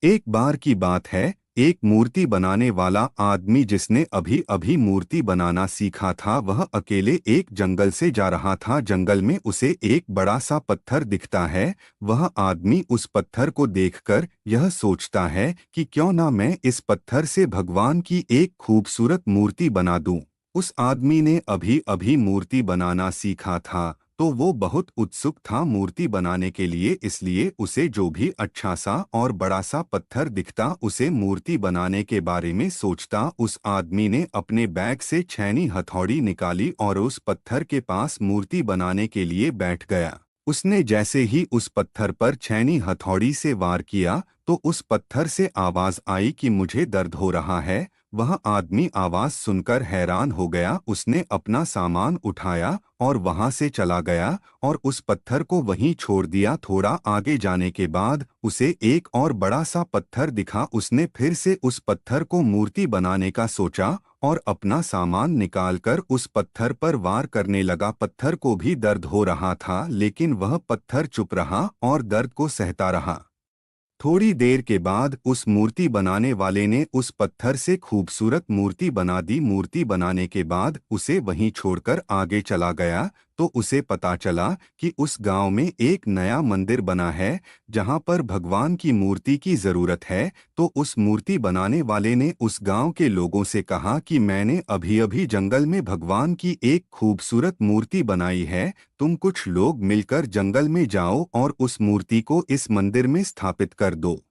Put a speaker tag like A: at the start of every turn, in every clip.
A: एक बार की बात है। एक मूर्ति बनाने वाला आदमी जिसने अभी अभी मूर्ति बनाना सीखा था, वह अकेले एक जंगल से जा रहा था। जंगल में उसे एक बड़ा सा पत्थर दिखता है। वह आदमी उस पत्थर को देखकर यह सोचता है कि क्यों ना मैं इस पत्थर से भगवान की एक खूबसूरत मूर्ति बना दूं। उस आदमी ने अभी अभी मूर्ति बनाना सीखा था, तो वो बहुत उत्सुक था मूर्ति बनाने के लिए। इसलिए उसे जो भी अच्छा सा और बड़ा सा पत्थर दिखता, उसे मूर्ति बनाने के बारे में सोचता। उस आदमी ने अपने बैग से छैनी हथौड़ी निकाली और उस पत्थर के पास मूर्ति बनाने के लिए बैठ गया। उसने जैसे ही उस पत्थर पर छैनी हथौड़ी से वार किया, तो उस पत्थर से आवाज आई कि मुझे दर्द हो रहा है। वह आदमी आवाज सुनकर हैरान हो गया। उसने अपना सामान उठाया और वहां से चला गया और उस पत्थर को वहीं छोड़ दिया। थोड़ा आगे जाने के बाद उसे एक और बड़ा सा पत्थर दिखा। उसने फिर से उस पत्थर को मूर्ति बनाने का सोचा और अपना सामान निकालकर उस पत्थर पर वार करने लगा। पत्थर को भी दर्द हो रहा था, लेकिन वह पत्थर चुप रहा और दर्द को सहता रहा। थोड़ी देर के बाद उस मूर्ति बनाने वाले ने उस पत्थर से खूबसूरत मूर्ति बना दी। मूर्ति बनाने के बाद उसे वहीं छोड़कर आगे चला गया, तो उसे पता चला कि उस गांव में एक नया मंदिर बना है जहां पर भगवान की मूर्ति की जरूरत है। तो उस मूर्ति बनाने वाले ने उस गांव के लोगों से कहा कि मैंने अभी अभी जंगल में भगवान की एक खूबसूरत मूर्ति बनाई है। तुम कुछ लोग मिलकर जंगल में जाओ और उस मूर्ति को इस मंदिर में स्थापित कर दो।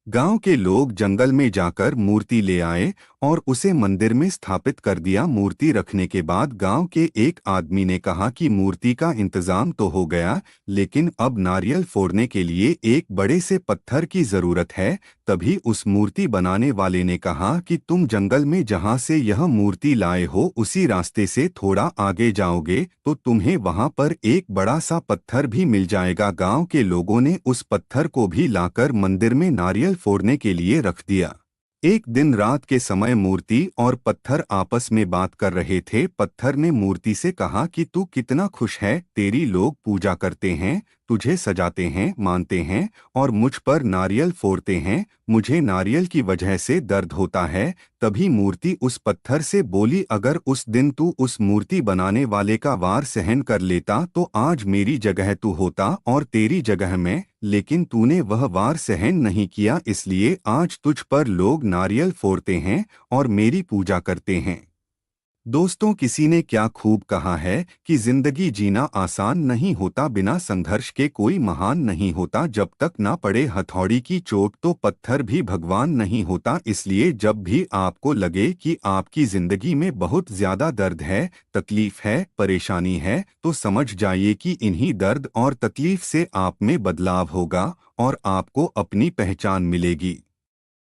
A: गांव के लोग जंगल में जाकर मूर्ति ले आए और उसे मंदिर में स्थापित कर दिया। मूर्ति रखने के बाद गांव के एक आदमी ने कहा कि मूर्ति का इंतजाम तो हो गया, लेकिन अब नारियल फोड़ने के लिए एक बड़े से पत्थर की जरूरत है। तभी उस मूर्ति बनाने वाले ने कहा कि तुम जंगल में जहां से यह मूर्ति लाए हो, उसी रास्ते से थोड़ा आगे जाओगे तो तुम्हें वहां पर एक बड़ा सा पत्थर भी मिल जाएगा। गांव के लोगों ने उस पत्थर को भी लाकर मंदिर में नारियल फोड़ने के लिए रख दिया। एक दिन रात के समय मूर्ति और पत्थर आपस में बात कर रहे थे। पत्थर ने मूर्ति से कहा कि तू कितना खुश है, तेरी लोग पूजा करते हैं, तुझे सजाते हैं, मानते हैं और मुझ पर नारियल फोड़ते हैं। मुझे नारियल की वजह से दर्द होता है। तभी मूर्ति उस पत्थर से बोली, अगर उस दिन तू उस मूर्ति बनाने वाले का वार सहन कर लेता तो आज मेरी जगह तू होता और तेरी जगह मैं, लेकिन तूने वह वार सहन नहीं किया, इसलिए आज तुझ पर लोग नारियल फोड़ते हैं और मेरी पूजा करते हैं। दोस्तों, किसी ने क्या खूब कहा है कि जिंदगी जीना आसान नहीं होता, बिना संघर्ष के कोई महान नहीं होता। जब तक ना पड़े हथौड़ी की चोट तो पत्थर भी भगवान नहीं होता। इसलिए जब भी आपको लगे कि आपकी जिंदगी में बहुत ज्यादा दर्द है, तकलीफ है, परेशानी है, तो समझ जाइए कि इन्हीं दर्द और तकलीफ से आप में बदलाव होगा और आपको अपनी पहचान मिलेगी।